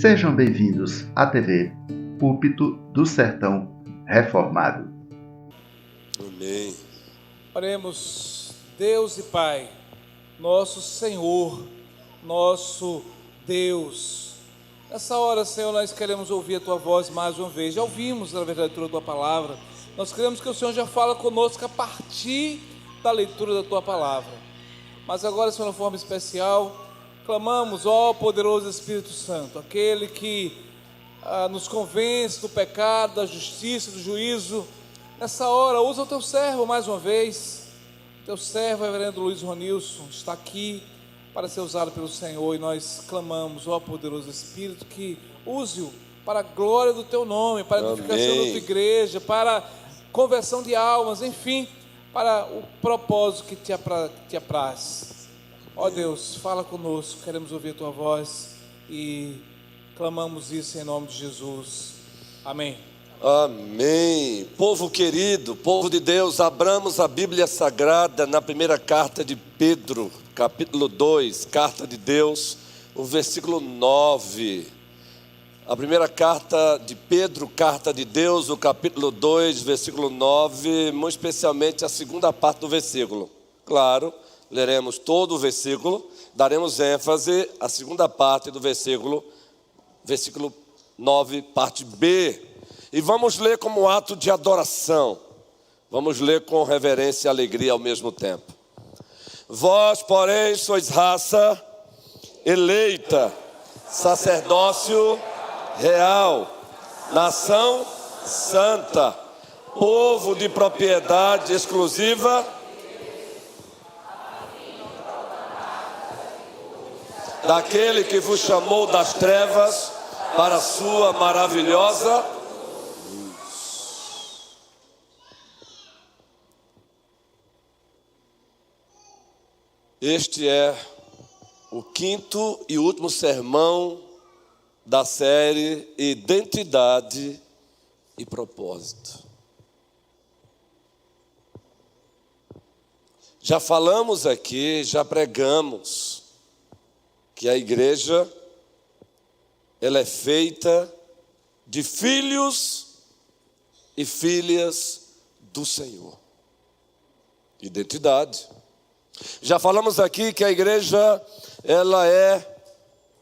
Sejam bem-vindos à TV Púlpito do Sertão Reformado. Amém. Oremos. Deus e Pai, nosso Senhor, nosso Deus. Nessa hora, Senhor, nós queremos ouvir a Tua voz mais uma vez. Já ouvimos, na verdade, a Tua Palavra. Nós queremos que o Senhor já fale conosco a partir da leitura da Tua Palavra. Mas agora, Senhor, de forma especial, clamamos, ó poderoso Espírito Santo, aquele que nos convence do pecado, da justiça, do juízo. Nessa hora, usa o Teu servo mais uma vez. Teu servo, reverendo Luiz Ronilson, está aqui para ser usado pelo Senhor, e nós clamamos, ó poderoso Espírito, que use-o para a glória do Teu nome, para a edificação da Tua igreja, para a conversão de almas, enfim, para o propósito que te apraz. Ó Deus, fala conosco, queremos ouvir a Tua voz e clamamos isso em nome de Jesus. Amém. Amém. Povo querido, povo de Deus, abramos a Bíblia Sagrada na primeira carta de Pedro, capítulo 2, carta de Deus, o versículo 9. A primeira carta de Pedro, carta de Deus, o capítulo 2, versículo 9, muito especialmente a segunda parte do versículo. Claro, leremos todo o versículo, daremos ênfase à segunda parte do versículo 9, parte B. E vamos ler como ato de adoração. Vamos ler com reverência e alegria ao mesmo tempo. Vós, porém, sois raça eleita, sacerdócio real, nação santa, povo de propriedade exclusiva, daquele que vos chamou das trevas para a sua maravilhosa luz. Este é o quinto e último sermão da série Identidade e Propósito. Já falamos aqui, já pregamos que a igreja ela é feita de filhos e filhas do Senhor. Identidade. Já falamos aqui que a igreja ela é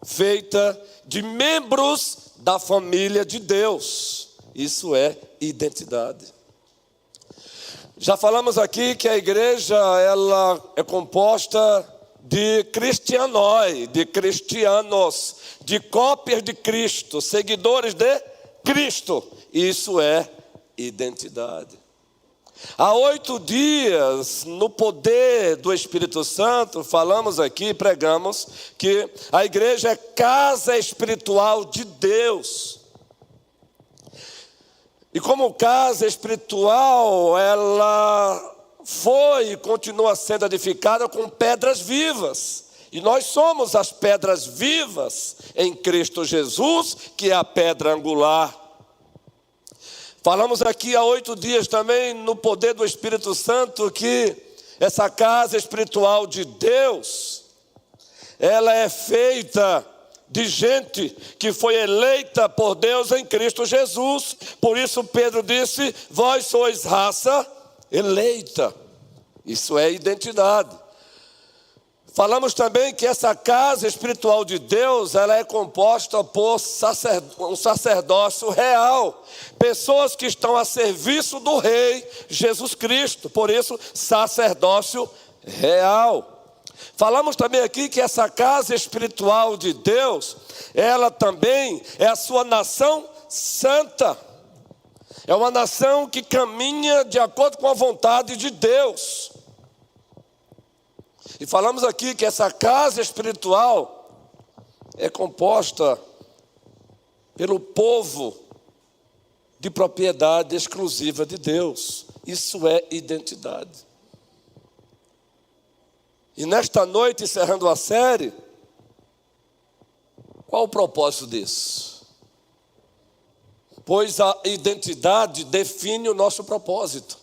feita de membros da família de Deus. Isso é identidade. Já falamos aqui que a igreja ela é composta de cristianói, de cristianos, de cópias de Cristo, seguidores de Cristo. Isso é identidade. Há 8 dias, no poder do Espírito Santo, falamos aqui, pregamos, que a igreja é casa espiritual de Deus. E como casa espiritual, ela foi e continua sendo edificada com pedras vivas. E nós somos as pedras vivas em Cristo Jesus, que é a pedra angular. Falamos aqui há 8 dias também, no poder do Espírito Santo, que essa casa espiritual de Deus, ela é feita de gente que foi eleita por Deus em Cristo Jesus. Por isso Pedro disse, vós sois raça eleita. Isso é identidade. Falamos também que essa casa espiritual de Deus, ela é composta por um sacerdócio real. Pessoas que estão a serviço do Rei Jesus Cristo. Por isso, sacerdócio real. Falamos também aqui que essa casa espiritual de Deus, ela também é a sua nação santa. É uma nação que caminha de acordo com a vontade de Deus. E falamos aqui que essa casa espiritual é composta pelo povo de propriedade exclusiva de Deus. Isso é identidade. E nesta noite, encerrando a série, qual o propósito disso? Pois a identidade define o nosso propósito.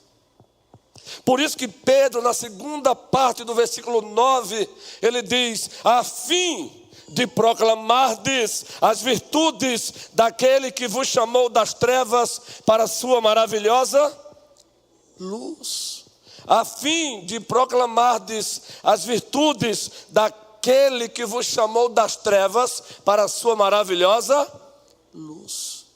Por isso que Pedro, na segunda parte do versículo 9, ele diz, a fim de proclamardes as virtudes daquele que vos chamou das trevas para a sua maravilhosa luz. A fim de proclamardes as virtudes daquele que vos chamou das trevas para a sua maravilhosa luz.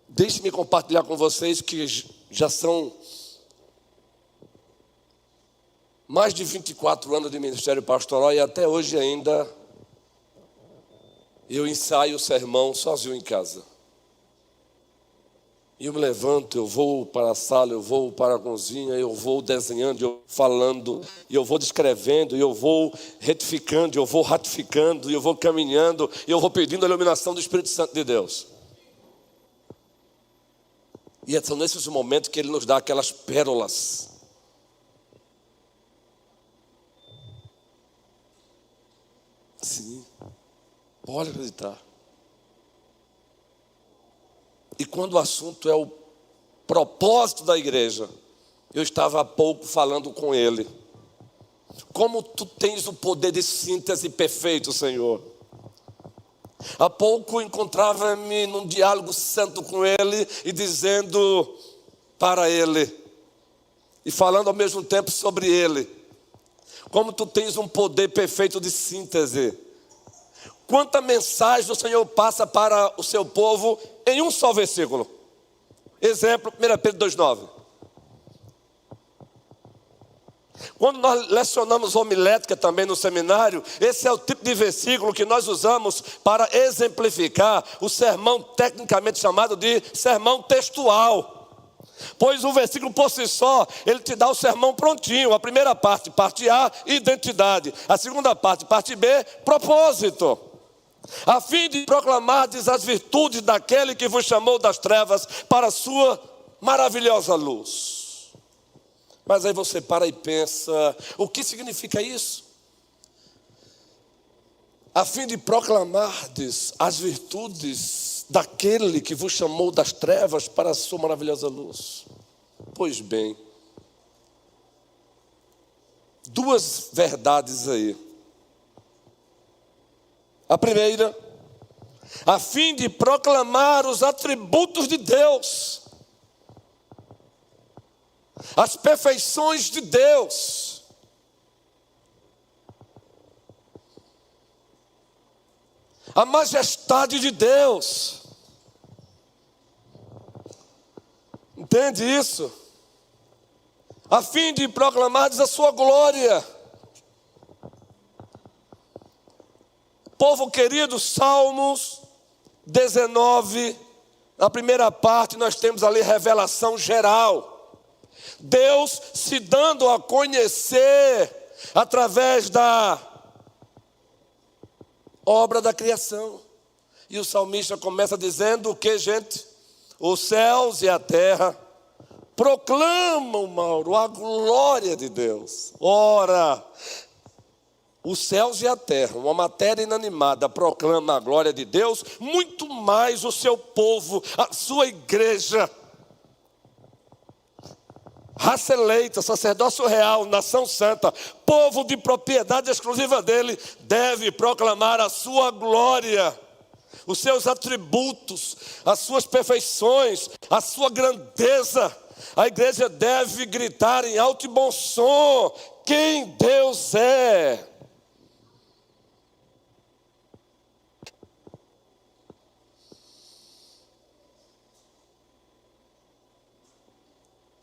Deixe-me compartilhar com vocês que já são mais de 24 anos de ministério pastoral e até hoje ainda eu ensaio o sermão sozinho em casa. E eu me levanto, eu vou para a sala, eu vou para a cozinha, eu vou desenhando, eu vou falando, eu vou descrevendo, eu vou retificando, eu vou ratificando, eu vou caminhando, eu vou pedindo a iluminação do Espírito Santo de Deus. E são nesses momentos que Ele nos dá aquelas pérolas. Sim, pode acreditar. E quando o assunto é o propósito da igreja, eu estava há pouco falando com ele. Como tu tens o poder de síntese perfeito, Senhor. Há pouco encontrava-me num diálogo santo com ele e dizendo para ele, e falando ao mesmo tempo sobre ele. Como tu tens um poder perfeito de síntese. Quanta mensagem o Senhor passa para o seu povo em um só versículo. Exemplo, 1 Pedro 2,9. Quando nós lecionamos homilética também no seminário, esse é o tipo de versículo que nós usamos para exemplificar o sermão tecnicamente chamado de sermão textual. Pois o versículo por si só, ele te dá o sermão prontinho. A primeira parte, parte A, identidade. A segunda parte, parte B, propósito. A fim de proclamardes as virtudes daquele que vos chamou das trevas para a sua maravilhosa luz. Mas aí você para e pensa, o que significa isso? A fim de proclamardes as virtudes daquele que vos chamou das trevas para a sua maravilhosa luz. Pois bem, duas verdades aí. A primeira, a fim de proclamar os atributos de Deus, as perfeições de Deus. A majestade de Deus. Entende isso? A fim de proclamar a sua glória. Povo querido, Salmos 19, na primeira parte nós temos ali revelação geral. Deus se dando a conhecer através da obra da criação. E o salmista começa dizendo o que, gente? Os céus e a terra proclamam, Mauro, a glória de Deus. Ora, os céus e a terra, uma matéria inanimada, proclama a glória de Deus, muito mais o seu povo, a sua igreja. Raça eleita, sacerdócio real, nação santa, povo de propriedade exclusiva dele, deve proclamar a sua glória, os seus atributos, as suas perfeições, a sua grandeza. A igreja deve gritar em alto e bom som quem Deus é.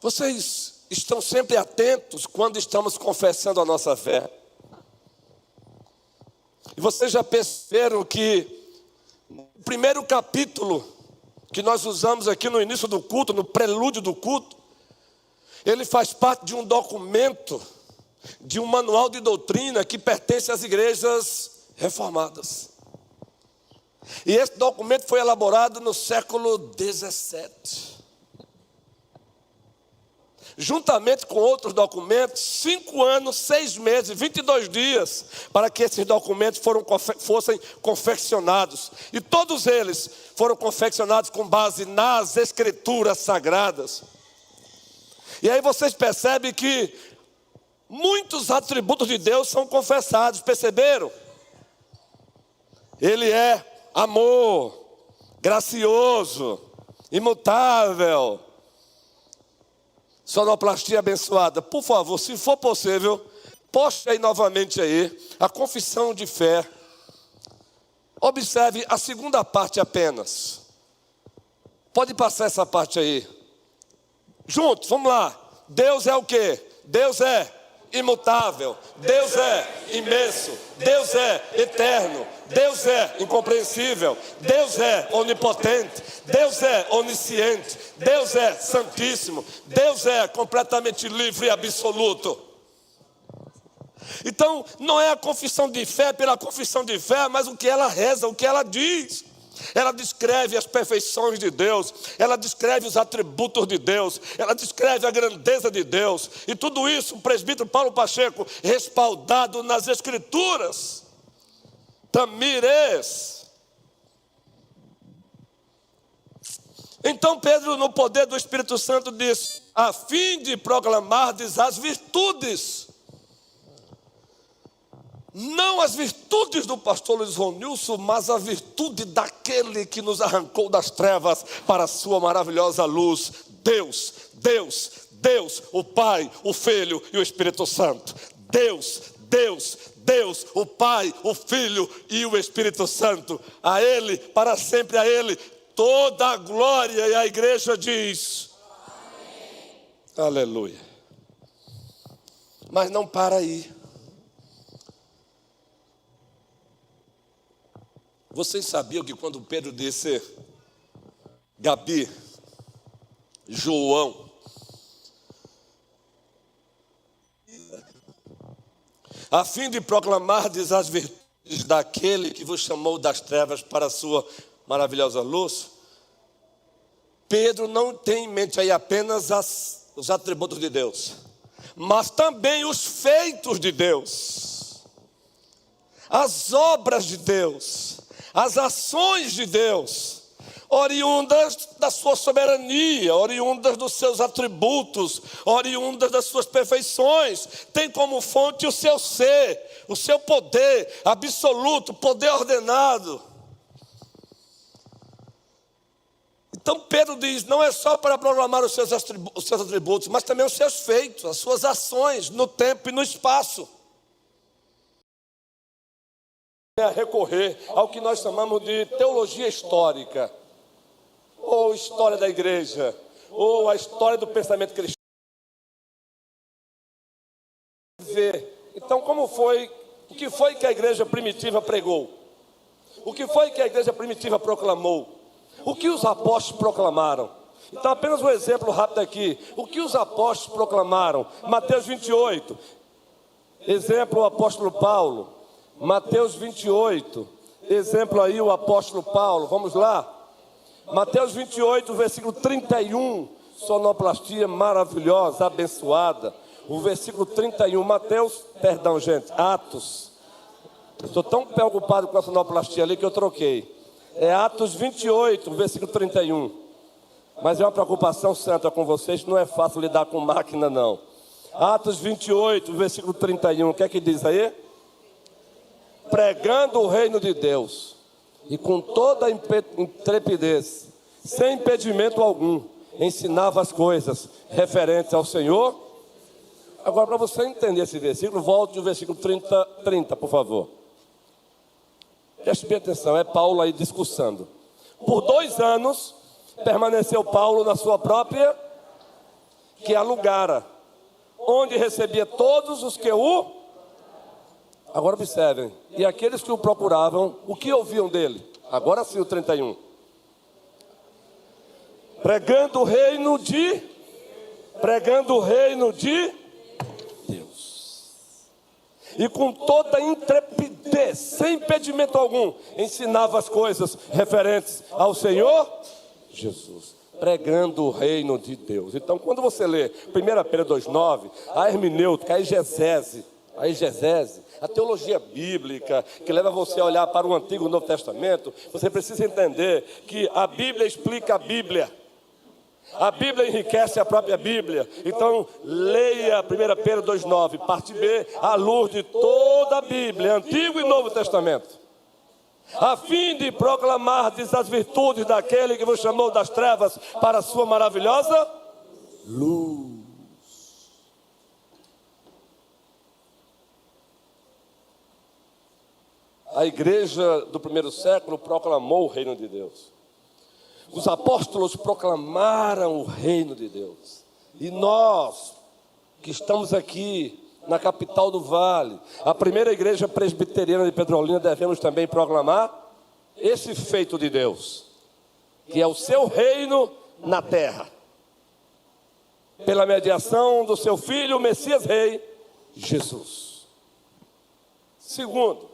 Vocês estão sempre atentos quando estamos confessando a nossa fé. E vocês já perceberam que o primeiro capítulo que nós usamos aqui no início do culto, no prelúdio do culto, ele faz parte de um documento, de um manual de doutrina que pertence às igrejas reformadas. E esse documento foi elaborado no século XVII. Juntamente com outros documentos, 5 anos, 6 meses, 22 dias, para que esses documentos fossem confeccionados. E todos eles foram confeccionados com base nas Escrituras Sagradas. E aí vocês percebem que muitos atributos de Deus são confessados, perceberam? Ele é amor, gracioso, imutável. Sonoplastia abençoada. Por favor, se for possível, poste aí novamente aí a confissão de fé. Observe a segunda parte apenas. Pode passar essa parte aí. Juntos, vamos lá. Deus é o quê? Deus é imutável, Deus é imenso, Deus é eterno, Deus é incompreensível, Deus é onipotente, Deus é onisciente, Deus é santíssimo, Deus é completamente livre e absoluto. Então, não é a confissão de fé pela confissão de fé, mas o que ela reza, o que ela diz. Ela descreve as perfeições de Deus, ela descreve os atributos de Deus, ela descreve a grandeza de Deus. E tudo isso, o presbítero Paulo Pacheco, respaldado nas Escrituras. Tamires. Então Pedro, no poder do Espírito Santo, diz: a fim de proclamardes as virtudes. Não as virtudes do pastor Luiz Ronilson, mas a virtude daquele que nos arrancou das trevas para a sua maravilhosa luz. Deus, Deus, Deus, o Pai, o Filho e o Espírito Santo. Deus, Deus, Deus, o Pai, o Filho e o Espírito Santo. A Ele, para sempre a Ele, toda a glória. E a igreja diz: amém. Aleluia. Mas não para aí. Vocês sabiam que quando Pedro disse: Gabi, João, a fim de proclamardes as virtudes daquele que vos chamou das trevas para a sua maravilhosa luz? Pedro não tem em mente aí apenas os atributos de Deus, mas também os feitos de Deus, as obras de Deus, as ações de Deus, oriundas da sua soberania, oriundas dos seus atributos, oriundas das suas perfeições, tem como fonte o seu ser, o seu poder absoluto, poder ordenado. Então Pedro diz, não é só para proclamar os seus atributos, mas também os seus feitos, as suas ações no tempo e no espaço. A recorrer ao que nós chamamos de teologia histórica, ou história da igreja, ou a história do pensamento cristão. Então, o que foi que a igreja primitiva pregou? O que foi que a igreja primitiva proclamou? O que os apóstolos proclamaram? Então, apenas um exemplo rápido aqui. O que os apóstolos proclamaram? Mateus 28. Exemplo, o apóstolo Paulo. Mateus 28, exemplo aí o apóstolo Paulo, vamos lá. Mateus 28, versículo 31, sonoplastia maravilhosa, abençoada. O versículo 31, Atos. Estou tão preocupado com a sonoplastia ali que eu troquei. É Atos 28, versículo 31. Mas é uma preocupação santa com vocês, não é fácil lidar com máquina não. Atos 28, versículo 31, o que é que diz aí? Pregando o reino de Deus, e com toda intrepidez, sem impedimento algum, ensinava as coisas referentes ao Senhor. Agora, para você entender esse versículo, volte ao versículo 30, por favor. Preste bem atenção, é Paulo aí discursando. Por 2 anos, permaneceu Paulo na sua própria, que alugara, onde recebia todos os que o... Agora observem, e aqueles que o procuravam, o que ouviam dele? Agora sim o 31. Pregando o reino de Deus. E com toda intrepidez, sem impedimento algum, ensinava as coisas referentes ao Senhor Jesus. Pregando o reino de Deus. Então, quando você lê 1 Pedro 2,9, a hermenêutica, a exegese, a teologia bíblica, que leva você a olhar para o Antigo e o Novo Testamento, você precisa entender que a Bíblia explica a Bíblia. A Bíblia enriquece a própria Bíblia. Então, leia 1 Pedro 2,9, parte B, à luz de toda a Bíblia, Antigo e Novo Testamento, a fim de proclamar as virtudes daquele que vos chamou das trevas para a sua maravilhosa luz. A igreja do primeiro século proclamou o reino de Deus. Os apóstolos proclamaram o reino de Deus. E nós, que estamos aqui na capital do Vale, a primeira igreja presbiteriana de Petrolina, devemos também proclamar esse feito de Deus, que é o seu reino na terra, pela mediação do seu Filho, o Messias Rei, Jesus. Segundo,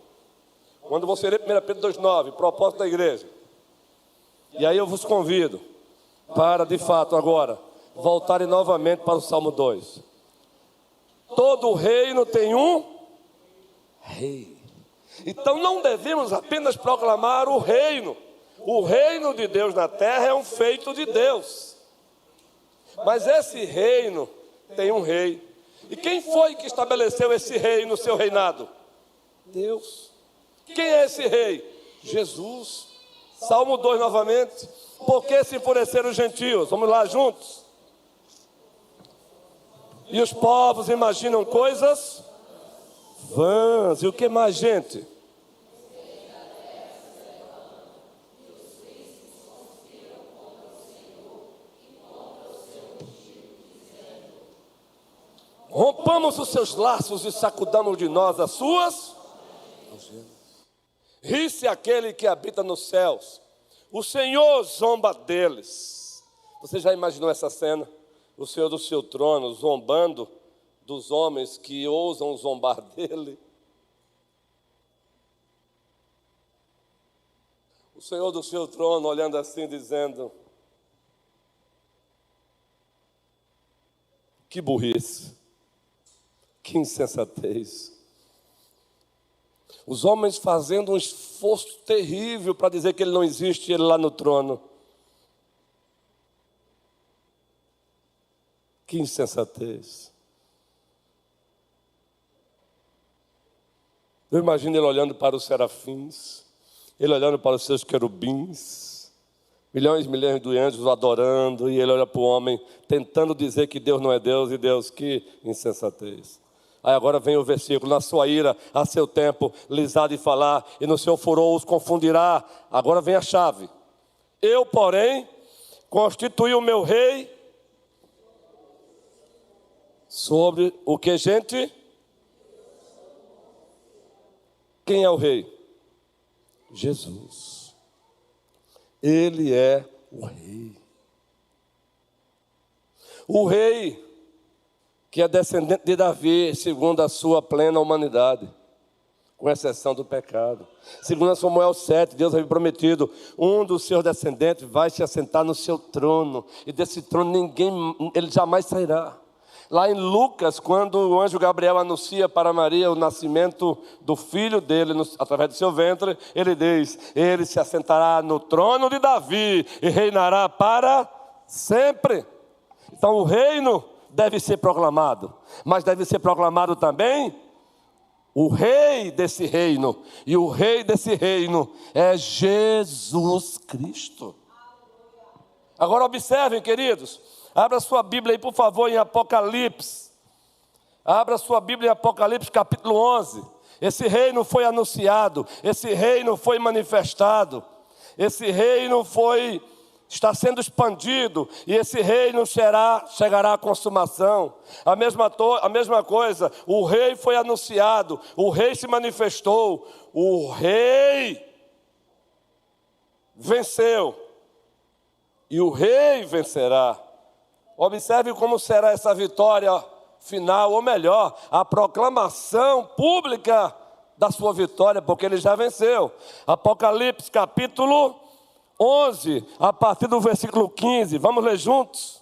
quando você ler 1 Pedro 2,9, propósito da igreja, e aí eu vos convido para, de fato, agora, voltarem novamente para o Salmo 2. Todo reino tem um rei. Então não devemos apenas proclamar o reino. O reino de Deus na terra é um feito de Deus. Mas esse reino tem um rei. E quem foi que estabeleceu esse rei no seu reinado? Deus. Quem é esse rei? Jesus. Salmo 2 novamente. Por que se enfureceram os gentios? Vamos lá juntos. E os povos imaginam coisas vãs. E o que mais, gente? Rompamos os seus laços e sacudamos de nós as suas. Ri-se aquele que habita nos céus. O Senhor zomba deles. Você já imaginou essa cena? O Senhor do seu trono zombando dos homens que ousam zombar dele. O Senhor do seu trono olhando assim, dizendo: que burrice, que insensatez. Os homens fazendo um esforço terrível para dizer que ele não existe, ele lá no trono. Que insensatez. Eu imagino ele olhando para os serafins, ele olhando para os seus querubins, milhões e milhões de anjos adorando, e ele olha para o homem, tentando dizer que Deus não é Deus, e Deus, que insensatez. Aí agora vem o versículo: na sua ira, a seu tempo, lhes há de falar, e no seu furor os confundirá. Agora vem a chave. Eu, porém, constituí o meu rei sobre o que, gente? Quem é o rei? Jesus. Ele é o rei. O rei que é descendente de Davi, segundo a sua plena humanidade, com exceção do pecado. Segundo Samuel 7, Deus havia prometido: um dos seus descendentes vai se assentar no seu trono, e desse trono ele jamais sairá. Lá em Lucas, quando o anjo Gabriel anuncia para Maria o nascimento do filho dele, através do seu ventre, ele diz: ele se assentará no trono de Davi e reinará para sempre. Então o reino deve ser proclamado, mas deve ser proclamado também o rei desse reino, e o rei desse reino é Jesus Cristo. Agora observem, queridos, abra sua Bíblia aí, por favor, em Apocalipse. Abra sua Bíblia em Apocalipse capítulo 11. Esse reino foi anunciado, esse reino foi manifestado, esse reino está sendo expandido, e esse reino chegará à consumação. A mesma coisa, o rei foi anunciado, o rei se manifestou, o rei venceu, e o rei vencerá. Observe como será essa vitória final, ou melhor, a proclamação pública da sua vitória, porque ele já venceu. Apocalipse capítulo 11, a partir do versículo 15, vamos ler juntos?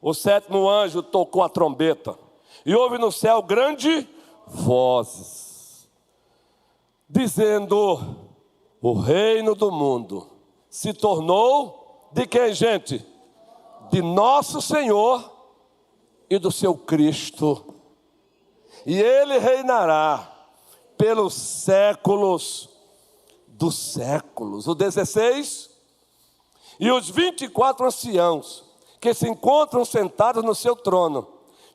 O sétimo anjo tocou a trombeta, e houve no céu grande vozes, dizendo: o reino do mundo se tornou de quem, gente? De nosso Senhor e do seu Cristo. E ele reinará pelos séculos dos séculos. O 16. E os 24 anciãos que se encontram sentados no seu trono,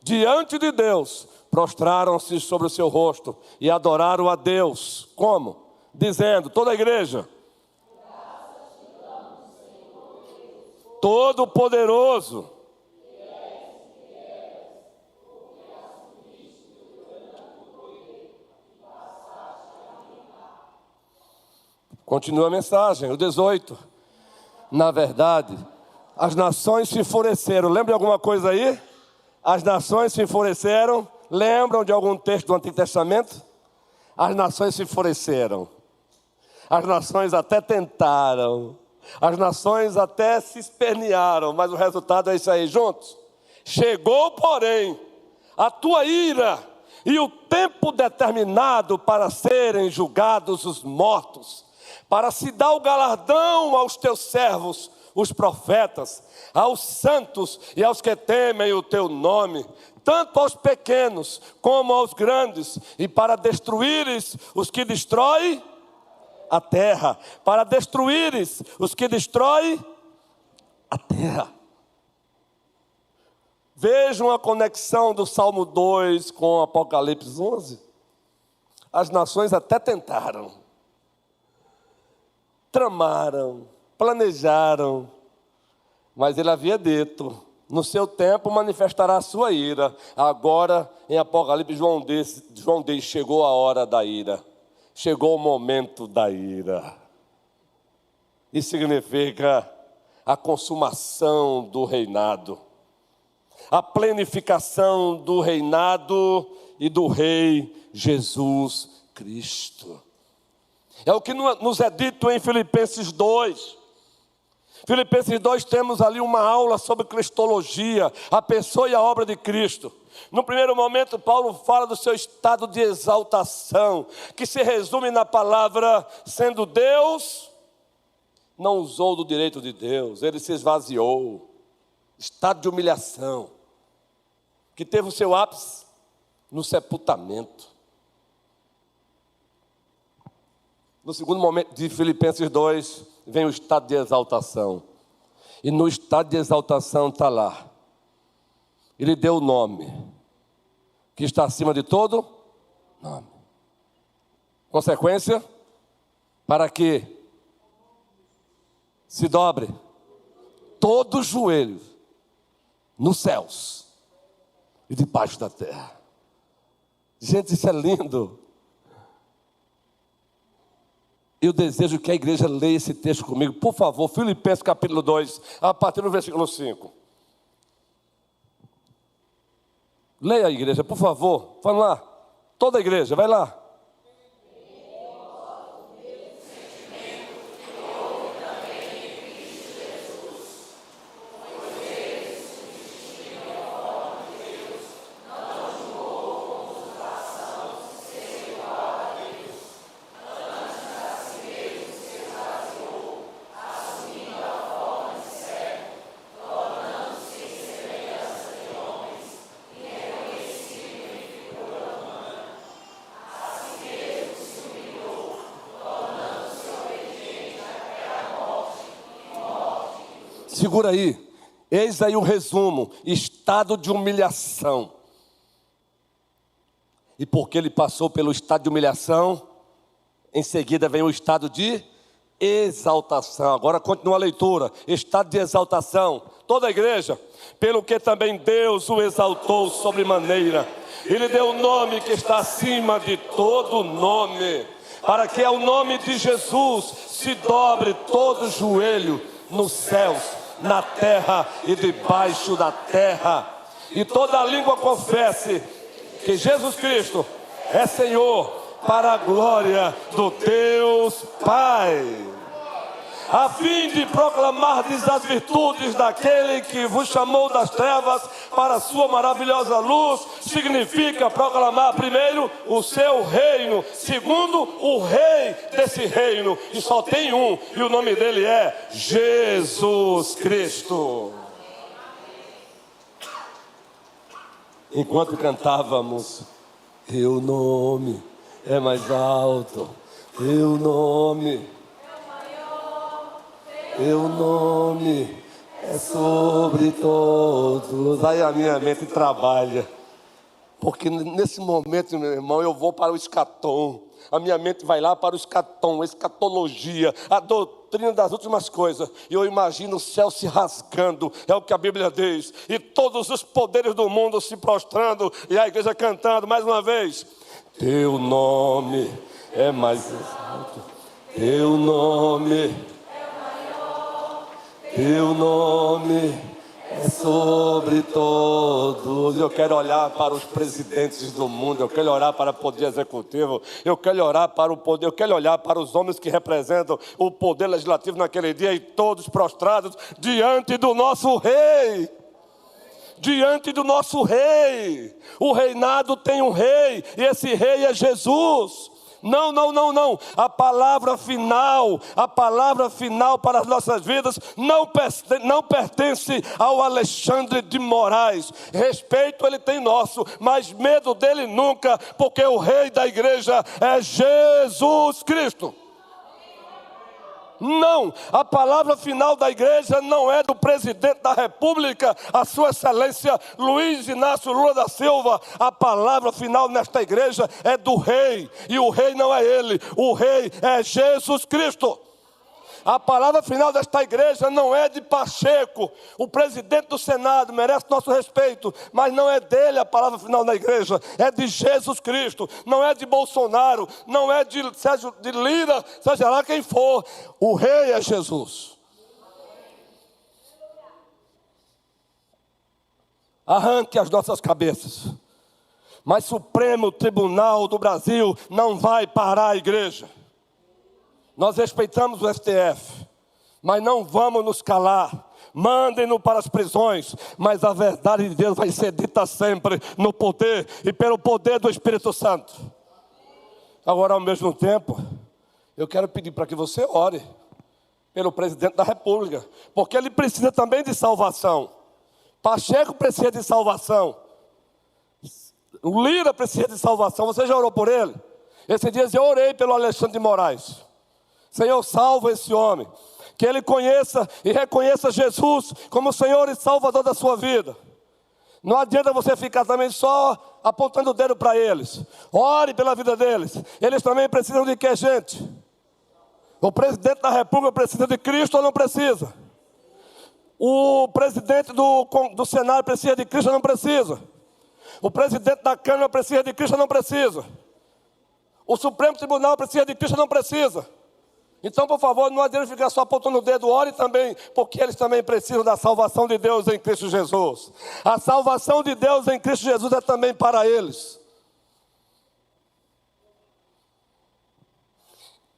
diante de Deus, prostraram-se sobre o seu rosto e adoraram a Deus. Como? Dizendo, toda a igreja: Todo-Poderoso, continua a mensagem, o 18. Na verdade, as nações se enfureceram. Lembra de alguma coisa aí? As nações se enfureceram. Lembram de algum texto do Antigo Testamento? As nações se enfureceram. As nações até tentaram. As nações até se espernearam. Mas o resultado é isso aí, juntos. Chegou, porém, a tua ira e o tempo determinado para serem julgados os mortos, para se dar o galardão aos teus servos, os profetas, aos santos e aos que temem o teu nome, tanto aos pequenos como aos grandes, e para destruíres os que destroem a terra, para destruíres os que destroem a terra. Vejam a conexão do Salmo 2 com Apocalipse 11. As nações até tentaram, tramaram, planejaram, mas ele havia dito, no seu tempo manifestará a sua ira. Agora, em Apocalipse, João diz, chegou a hora da ira, chegou o momento da ira. Isso significa a consumação do reinado, a plenificação do reinado e do Rei Jesus Cristo. É o que nos é dito em Filipenses 2. Filipenses 2 temos ali uma aula sobre cristologia, a pessoa e a obra de Cristo. No primeiro momento, Paulo fala do seu estado de exaltação, que se resume na palavra, sendo Deus, não usou do direito de Deus, ele se esvaziou. Estado de humilhação, que teve o seu ápice no sepultamento. No segundo momento de Filipenses 2, vem o estado de exaltação. E no estado de exaltação está lá. Ele deu o nome, que está acima de todo nome. Consequência, para que se dobre todo o joelho nos céus e debaixo da terra. Gente, isso é lindo. Eu desejo que a igreja leia esse texto comigo. Por favor, Filipenses capítulo 2, a partir do versículo 5. Leia a igreja, por favor. Vamos lá. Toda a igreja, vai lá. Segura aí, eis aí o resumo, estado de humilhação. E porque ele passou pelo estado de humilhação, em seguida vem o estado de exaltação. Agora continua a leitura, estado de exaltação, toda a igreja, pelo que também Deus o exaltou sobremaneira, ele deu o nome que está acima de todo nome, para que ao nome de Jesus se dobre todo o joelho nos céus, na terra e debaixo da terra, e toda a língua confesse que Jesus Cristo é Senhor, para a glória do Deus Pai. a fim de proclamardes as virtudes daquele que vos chamou das trevas para a sua maravilhosa luz. Significa proclamar, primeiro, o seu reino, segundo, o rei desse reino, e só tem um, e o nome dele é Jesus Cristo. Enquanto cantávamos, teu nome é mais alto, teu nome, teu nome é sobre todos. Aí a minha mente trabalha, porque nesse momento, meu irmão, eu vou para o escatom. A minha mente vai lá para o escatom, a escatologia, a doutrina das últimas coisas. E eu imagino o céu se rasgando, é o que a Bíblia diz. E todos os poderes do mundo se prostrando, e a igreja cantando mais uma vez. Teu nome é mais alto, teu nome é maior, teu nome é sobre todos. Eu quero olhar para os presidentes do mundo, eu quero olhar para o poder executivo, eu quero olhar para o poder, eu quero olhar para os homens que representam o poder legislativo naquele dia, e todos prostrados diante do nosso rei. Diante do nosso rei. O reinado tem um rei, e esse rei é Jesus. Não. A palavra final para as nossas vidas não pertence ao Alexandre de Moraes. Respeito ele tem nosso, mas medo dele nunca, porque o rei da igreja é Jesus Cristo. Não, a palavra final da igreja não é do presidente da república, a sua excelência Luiz Inácio Lula da Silva. A palavra final nesta igreja é do rei, e o rei não é ele, o rei é Jesus Cristo. A palavra final desta igreja não é de Pacheco, o presidente do Senado, merece nosso respeito, mas não é dele a palavra final da igreja, é de Jesus Cristo. Não é de Bolsonaro, não é de Lira, seja lá quem for, o rei é Jesus. Arranque as nossas cabeças, mas Supremo Tribunal do Brasil não vai parar a igreja. Nós respeitamos o STF, mas não vamos nos calar. Mandem-no para as prisões, mas a verdade de Deus vai ser dita sempre no poder e pelo poder do Espírito Santo. Agora, ao mesmo tempo, eu quero pedir para que você ore pelo presidente da República, porque ele precisa também de salvação. Pacheco precisa de salvação. O Lira precisa de salvação. Você já orou por ele? Esses dias eu orei pelo Alexandre de Moraes. Senhor, salva esse homem, que ele conheça e reconheça Jesus como Senhor e Salvador da sua vida. Não adianta você ficar também só apontando o dedo para eles. Ore pela vida deles. Eles também precisam de quê, gente? O presidente da República precisa de Cristo ou não precisa? O presidente do Senado precisa de Cristo ou não precisa? O presidente da Câmara precisa de Cristo ou não precisa? O Supremo Tribunal precisa de Cristo ou não precisa? Então, por favor, não adianta ficar só apontando o dedo, ore também, porque eles também precisam da salvação de Deus em Cristo Jesus. A salvação de Deus em Cristo Jesus é também para eles.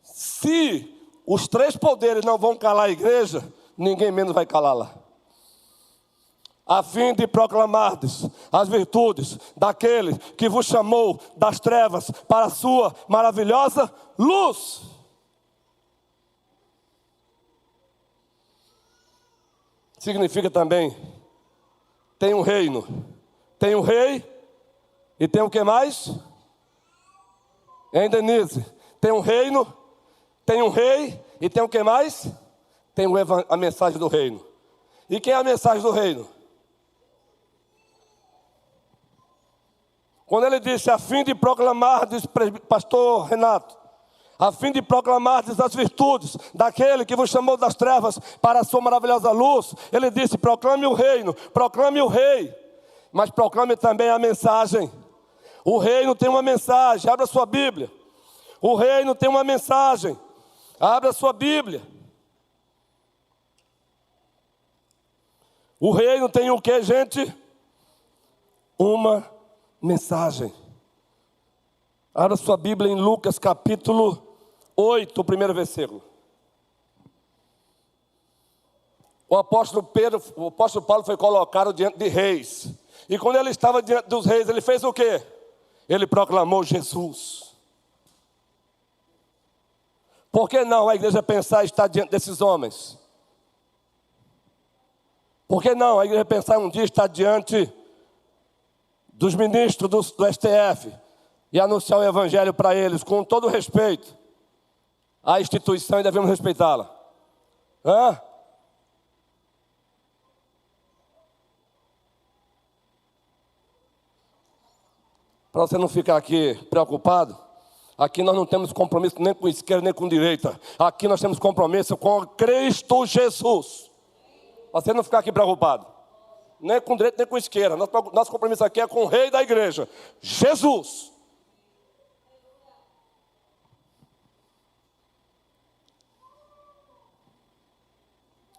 Se os três poderes não vão calar a igreja, ninguém menos vai calá-la. A fim de proclamardes as virtudes daquele que vos chamou das trevas para a sua maravilhosa luz. Significa também, tem um reino, tem um rei, e tem o que mais? Hein, Denise? Tem um reino, tem um rei, e tem o que mais? Tem a mensagem do reino. E quem é a mensagem do reino? Quando ele disse, a fim de proclamar, diz pastor Renato, a fim de proclamar as virtudes daquele que vos chamou das trevas para a sua maravilhosa luz, ele disse, proclame o reino, proclame o rei, mas proclame também a mensagem. O reino tem uma mensagem, abra sua Bíblia. O reino tem uma mensagem, abra sua Bíblia. O reino tem o que, gente? Uma mensagem. Abra sua Bíblia em Lucas capítulo 8, o primeiro versículo. o apóstolo Paulo foi colocado diante de reis. E quando ele estava diante dos reis, ele fez o quê? Ele proclamou Jesus. Por que não a igreja pensar em estar diante desses homens? Por que não a igreja pensar um dia estar diante dos ministros do STF e anunciar o evangelho para eles, com todo o respeito à instituição, e devemos respeitá-la? Para você não ficar aqui preocupado, aqui nós não temos compromisso nem com esquerda nem com direita. Aqui nós temos compromisso com Cristo Jesus. Para você não ficar aqui preocupado, nem com direita nem com esquerda. Nosso compromisso aqui é com o rei da igreja, Jesus.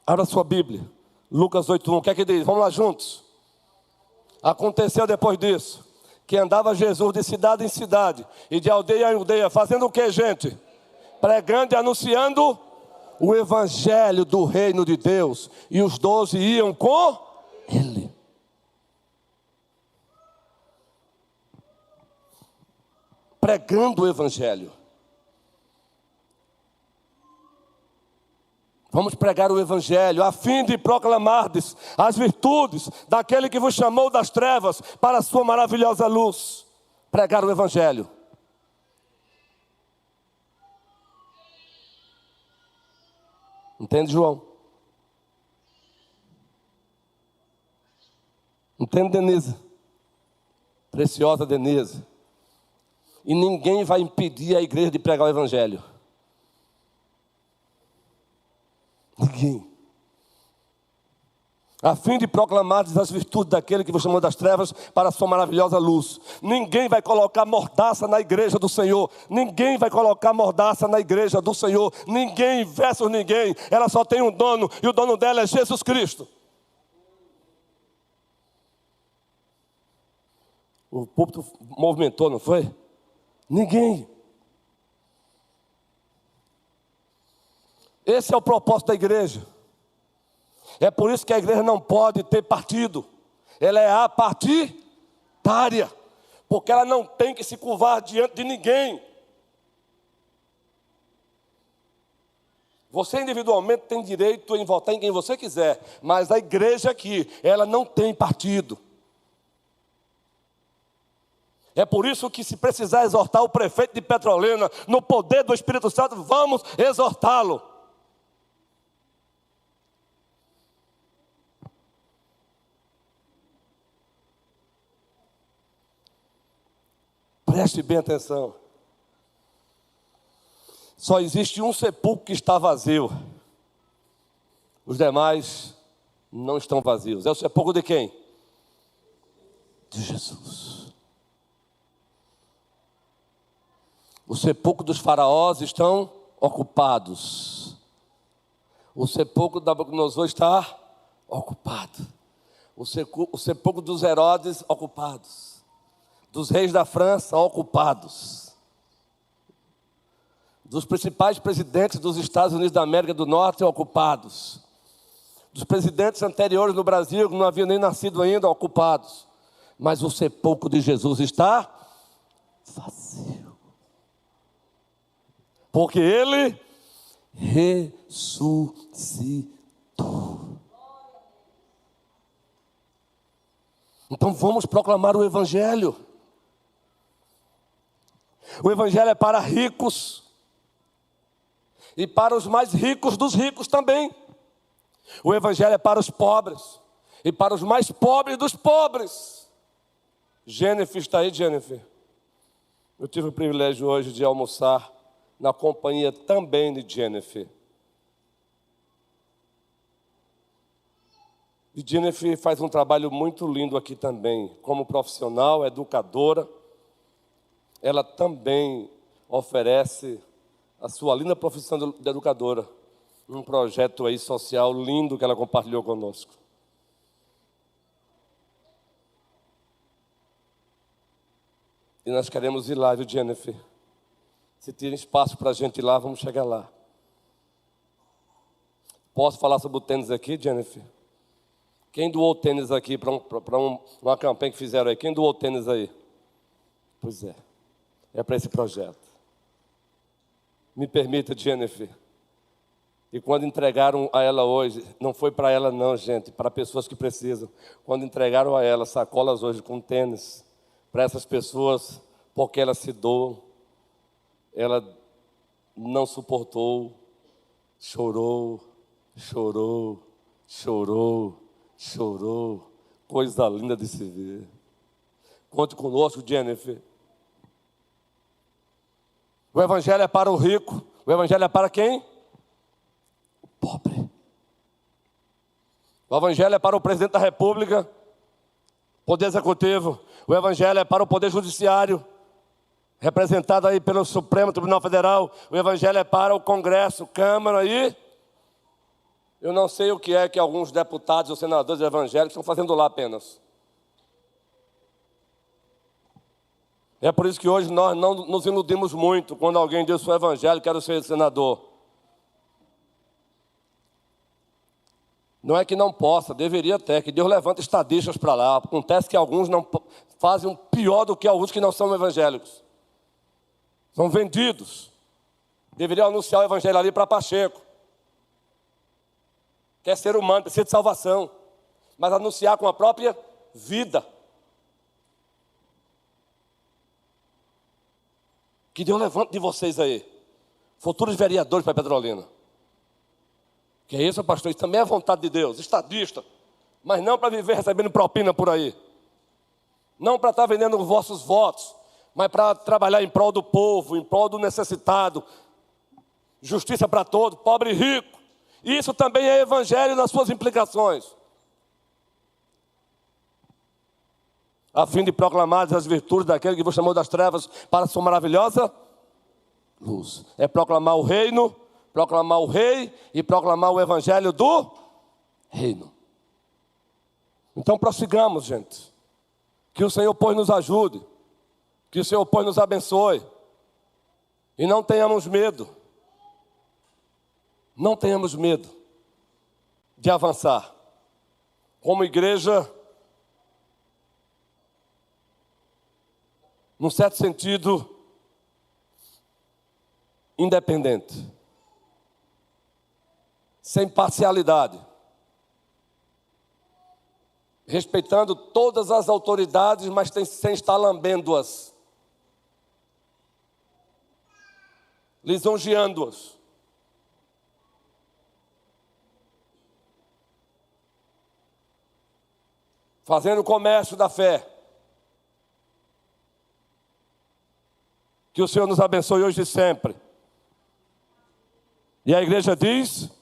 Abra sua Bíblia, Lucas 8:1. O que é que diz? Vamos lá juntos. Aconteceu depois disso que andava Jesus de cidade em cidade e de aldeia em aldeia, fazendo o que, gente? Pregando e anunciando o evangelho do reino de Deus. E os 12 iam com ele. Pregando o evangelho. Vamos pregar o evangelho, a fim de proclamardes as virtudes daquele que vos chamou das trevas para a sua maravilhosa luz. Pregar o evangelho. Entende, João? Entende, Denise? Preciosa Denise. E ninguém vai impedir a igreja de pregar o evangelho. Ninguém. A fim de proclamar as virtudes daquele que vos chamou das trevas para a sua maravilhosa luz. Ninguém vai colocar mordaça na igreja do Senhor. Ninguém vai colocar mordaça na igreja do Senhor. Ninguém versus ninguém. Ela só tem um dono, e o dono dela é Jesus Cristo. O púlpito movimentou, não foi? Ninguém. Esse é o propósito da igreja. É por isso que a igreja não pode ter partido. Ela é apartidária. Porque ela não tem que se curvar diante de ninguém. Você individualmente tem direito em votar em quem você quiser. Mas a igreja aqui, ela não tem partido. É por isso que, se precisar exortar o prefeito de Petrolina no poder do Espírito Santo, vamos exortá-lo. Preste bem atenção. Só existe um sepulcro que está vazio. Os demais não estão vazios. É o sepulcro de quem? De Jesus. O sepulcro dos faraós estão ocupados. O sepulcro da Nabucodonosor está ocupado. O sepulcro dos Herodes ocupados. Dos reis da França ocupados. Dos principais presidentes dos Estados Unidos da América do Norte ocupados. Dos presidentes anteriores no Brasil, que não haviam nem nascido ainda, ocupados. Mas o sepulcro de Jesus está vazio. Porque ele ressuscitou. Então vamos proclamar o evangelho. O evangelho é para ricos e para os mais ricos dos ricos também. O evangelho é para os pobres e para os mais pobres dos pobres. Jennifer está aí, Jennifer? Eu tive o privilégio hoje de almoçar na companhia também de Jennifer. E Jennifer faz um trabalho muito lindo aqui também, como profissional, educadora. Ela também oferece a sua linda profissão de educadora, um projeto aí social lindo que ela compartilhou conosco. E nós queremos ir lá, viu, Jennifer? Se tem espaço para a gente ir lá, vamos chegar lá. Posso falar sobre o tênis aqui, Jennifer? Quem doou tênis aqui para uma campanha que fizeram aí? Quem doou tênis aí? Pois é para esse projeto. Me permita, Jennifer. E quando entregaram a ela hoje, não foi para ela não, gente, para pessoas que precisam. Quando entregaram a ela sacolas hoje com tênis, para essas pessoas, porque elas se doam, ela não suportou, chorou, chorou, chorou, chorou. Coisa linda de se ver. Conte conosco, Jennifer. O evangelho é para o rico. O evangelho é para quem? O pobre. O evangelho é para o presidente da República, poder executivo. O evangelho é para o poder judiciário, representado aí pelo Supremo Tribunal Federal. O evangelho é para o Congresso, Câmara e... eu não sei o que é que alguns deputados ou senadores evangélicos estão fazendo lá apenas. É por isso que hoje nós não nos iludimos muito quando alguém diz: sou evangélico, quero ser senador. Não é que não possa, deveria até, que Deus levanta estadistas para lá. Acontece que alguns não fazem pior do que alguns que não são evangélicos. São vendidos. Deveriam anunciar o evangelho ali para Pacheco. Quer ser humano, precisa de salvação. Mas anunciar com a própria vida. Que Deus levante de vocês aí futuros vereadores para Petrolina. Que é isso, pastor? Isso também é vontade de Deus, estadista. Mas não para viver recebendo propina por aí. Não para estar vendendo os vossos votos, mas para trabalhar em prol do povo, em prol do necessitado. Justiça para todos, pobre e rico. Isso também é evangelho nas suas implicações. A fim de proclamar as virtudes daquele que vos chamou das trevas para a sua maravilhosa luz. É proclamar o reino, proclamar o rei e proclamar o evangelho do reino. Então prossigamos, gente. Que o Senhor, pois, nos ajude. Que o Senhor, pois, nos abençoe. E não tenhamos medo. Não tenhamos medo de avançar. Como igreja, num certo sentido, independente. Sem parcialidade. Respeitando todas as autoridades, mas sem estar lambendo-as. Lisonjeando-as. Fazendo o comércio da fé. Que o Senhor nos abençoe hoje e sempre. E a igreja diz...